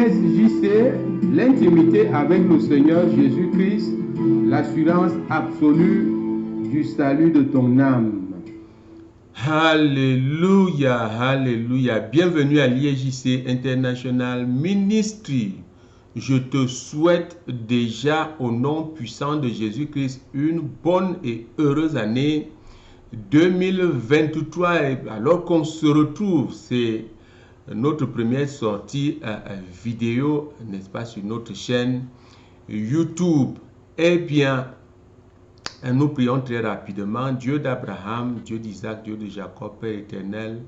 l'ISJC, l'intimité avec le Seigneur Jésus-Christ, l'assurance absolue du salut de ton âme. Alléluia, alléluia. Bienvenue à l'ISJC International Ministry. Je te souhaite déjà au nom puissant de Jésus-Christ une bonne et heureuse année 2023. Et alors qu'on se retrouve, c'est notre première sortie vidéo, n'est-ce pas, sur notre chaîne YouTube. Eh bien, nous prions très rapidement. Dieu d'Abraham, Dieu d'Isaac, Dieu de Jacob, Père éternel,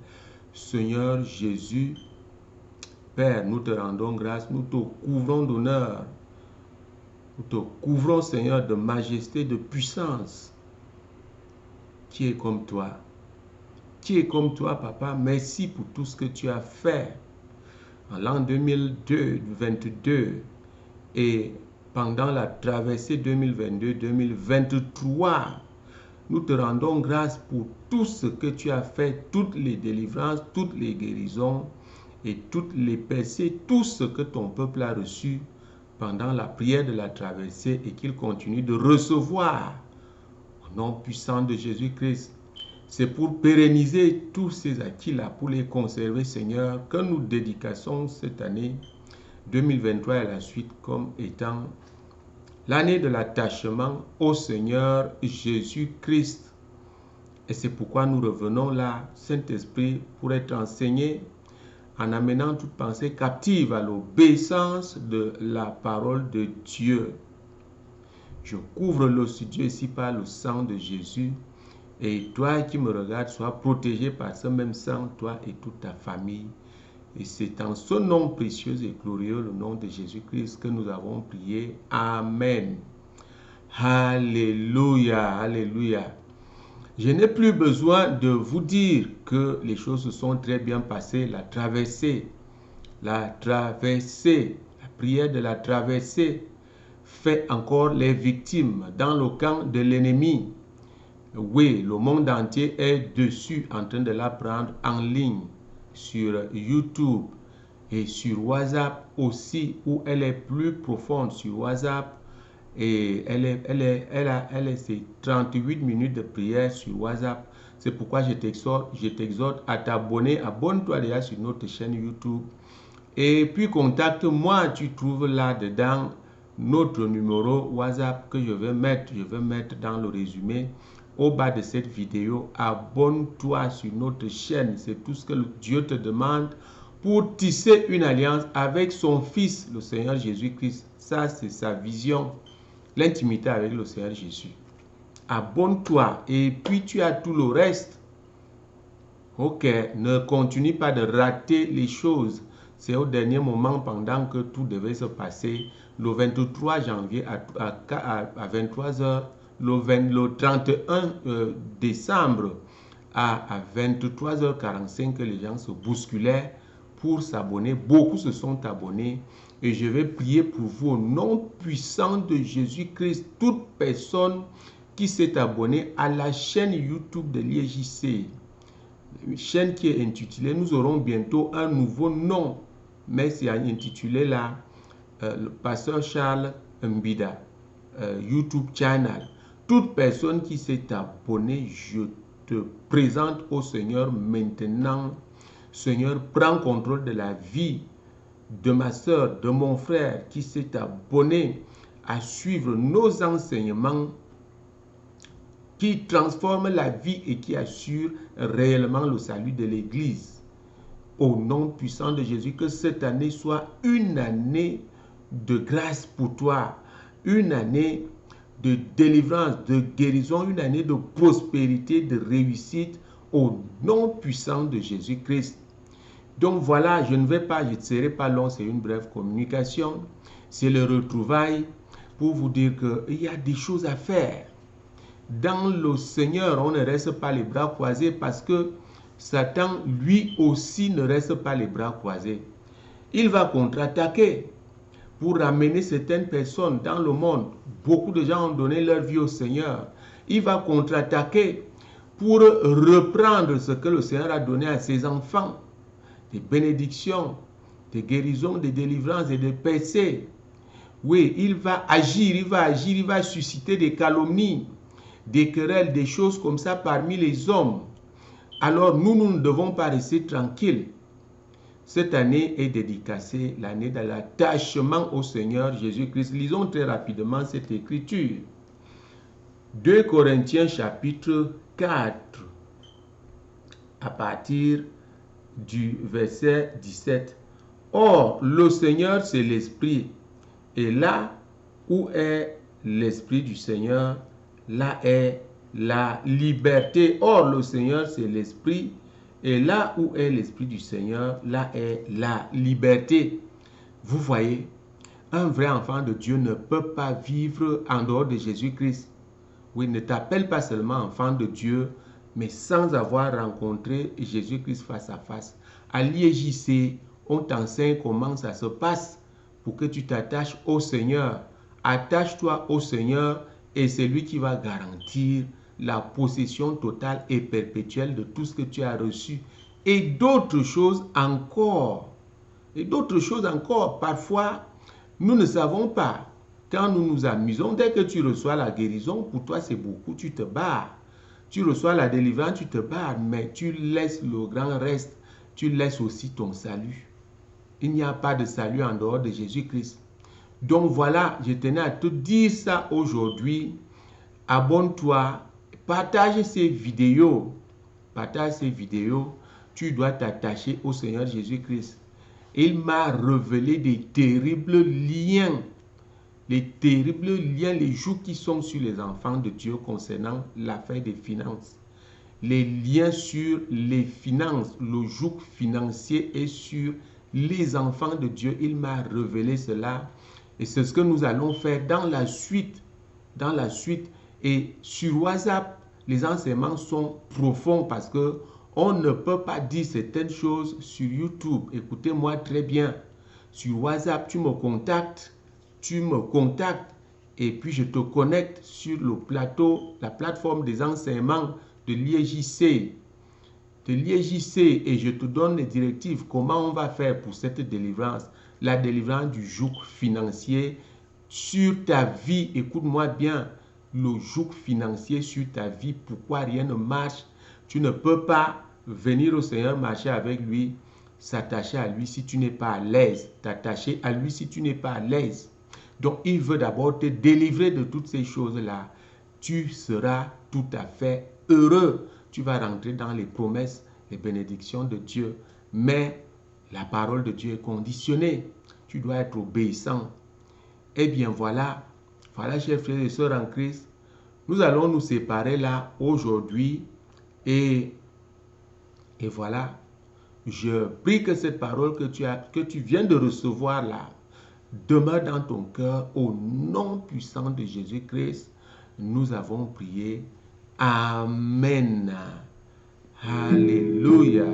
Seigneur Jésus, Père, nous te rendons grâce, nous te couvrons d'honneur, nous te couvrons, Seigneur, de majesté, de puissance. Qui est comme toi? Qui est comme toi, Papa? Merci pour tout ce que tu as fait en l'an 2022 et pendant la traversée 2022-2023. Nous te rendons grâce pour tout ce que tu as fait, toutes les délivrances, toutes les guérisons et toutes les percées, tout ce que ton peuple a reçu pendant la prière de la traversée et qu'il continue de recevoir au nom puissant de Jésus-Christ. C'est pour pérenniser tous ces acquis-là, pour les conserver, Seigneur, que nous dédicassons cette année 2023 et la suite comme étant l'année de l'attachement au Seigneur Jésus-Christ. Et c'est pourquoi nous revenons là, Saint-Esprit, pour être enseigné en amenant toute pensée captive à l'obéissance de la parole de Dieu. Je couvre le studio ici par le sang de Jésus. Et toi qui me regardes, sois protégé par ce même sang, toi et toute ta famille. Et c'est en ce nom précieux et glorieux, le nom de Jésus-Christ, que nous avons prié. Amen. Alléluia, alléluia. Je n'ai plus besoin de vous dire que les choses se sont très bien passées. La prière de la traversée fait encore les victimes dans le camp de l'ennemi. Oui, le monde entier est dessus en train de la prendre en ligne sur YouTube et sur WhatsApp aussi, où elle est plus profonde sur WhatsApp. Et elle a ses 38 minutes de prière sur WhatsApp. C'est pourquoi je t'exhorte à t'abonner. Abonne-toi déjà sur notre chaîne YouTube. Et puis contacte-moi, tu trouves là-dedans notre numéro WhatsApp que je vais mettre dans le résumé. Au bas de cette vidéo, abonne-toi sur notre chaîne. C'est tout ce que Dieu te demande pour tisser une alliance avec son Fils, le Seigneur Jésus-Christ. Ça, c'est sa vision, l'intimité avec le Seigneur Jésus. Abonne-toi et puis tu as tout le reste. Ok, ne continue pas de rater les choses. C'est au dernier moment, pendant que tout devait se passer, le 23 janvier à 23 h. Le 31 décembre à 23h45, les gens se bousculaient pour s'abonner. Beaucoup se sont abonnés et je vais prier pour vous au nom puissant de Jésus-Christ. Toute personne qui s'est abonnée à la chaîne YouTube de l'ISJC, une chaîne qui est intitulée, nous aurons bientôt un nouveau nom, mais c'est intitulé là, le pasteur Charles Mbida, YouTube channel. Toute personne qui s'est abonnée, je te présente au Seigneur maintenant. Seigneur, prends contrôle de la vie de ma soeur, de mon frère qui s'est abonné à suivre nos enseignements qui transforment la vie et qui assurent réellement le salut de l'Église. Au nom puissant de Jésus, que cette année soit une année de grâce pour toi, une année de délivrance, de guérison, une année de prospérité, de réussite au nom puissant de Jésus-Christ. Donc voilà, je ne serai pas long, c'est une brève communication. C'est le retrouvail pour vous dire qu'il y a des choses à faire. Dans le Seigneur, on ne reste pas les bras croisés parce que Satan, lui aussi, ne reste pas les bras croisés. Il va contre-attaquer pour ramener certaines personnes dans le monde. Beaucoup de gens ont donné leur vie au Seigneur. Il va contre-attaquer pour reprendre ce que le Seigneur a donné à ses enfants. Des bénédictions, de guérison, de délivrance et de percée. Oui, il va agir, il va susciter des calomnies, des querelles, des choses comme ça parmi les hommes. Alors nous ne devons pas rester tranquilles. Cette année est dédicacée, l'année de l'attachement au Seigneur Jésus-Christ. Lisons très rapidement cette écriture. 2 Corinthiens chapitre 4, à partir du verset 17. Or, le Seigneur, c'est l'Esprit. Et là où est l'Esprit du Seigneur, là est la liberté. Or, le Seigneur, c'est l'Esprit. Et là où est l'Esprit du Seigneur, là est la liberté. Vous voyez, un vrai enfant de Dieu ne peut pas vivre en dehors de Jésus-Christ. Oui, ne t'appelle pas seulement enfant de Dieu, mais sans avoir rencontré Jésus-Christ face à face. À l'IEJC, on t'enseigne comment ça se passe pour que tu t'attaches au Seigneur. Attache-toi au Seigneur et c'est lui qui va garantir la possession totale et perpétuelle de tout ce que tu as reçu. Et d'autres choses encore. Et d'autres choses encore. Parfois, nous ne savons pas. Quand nous nous amusons, dès que tu reçois la guérison, pour toi c'est beaucoup, tu te barres. Tu reçois la délivrance, tu te barres, mais tu laisses le grand reste. Tu laisses aussi ton salut. Il n'y a pas de salut en dehors de Jésus-Christ. Donc voilà, je tenais à te dire ça aujourd'hui. Abonne-toi, partage ces vidéos. Partage ces vidéos. Tu dois t'attacher au Seigneur Jésus-Christ. Il m'a révélé des terribles liens. Les terribles liens, les jougs qui sont sur les enfants de Dieu concernant l'affaire des finances. Les liens sur les finances, le joug financier est sur les enfants de Dieu. Il m'a révélé cela. Et c'est ce que nous allons faire dans la suite. Dans la suite. Et sur WhatsApp, les enseignements sont profonds parce que on ne peut pas dire certaines choses sur YouTube. Écoutez-moi très bien. Sur WhatsApp, tu me contactes et puis je te connecte sur le plateau, la plateforme des enseignements de l'IEJC. Et je te donne les directives, comment on va faire pour cette délivrance. La délivrance du joug financier sur ta vie. Écoute-moi bien, le joug financier sur ta vie, pourquoi rien ne marche. Tu ne peux pas venir au Seigneur, marcher avec lui, s'attacher à lui si tu n'es pas à l'aise, t'attacher à lui si tu n'es pas à l'aise. Donc, il veut d'abord te délivrer de toutes ces choses-là. Tu seras tout à fait heureux. Tu vas rentrer dans les promesses, les bénédictions de Dieu. Mais la parole de Dieu est conditionnée. Tu dois être obéissant. Eh bien, voilà, chers frères et sœurs en Christ, nous allons nous séparer là aujourd'hui. Et voilà, je prie que cette parole que tu viens de recevoir là, demeure dans ton cœur au nom puissant de Jésus-Christ. Nous avons prié. Amen. Alléluia.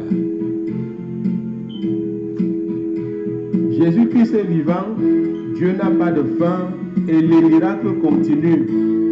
Jésus-Christ est vivant, Dieu n'a pas de fin et les miracles continuent.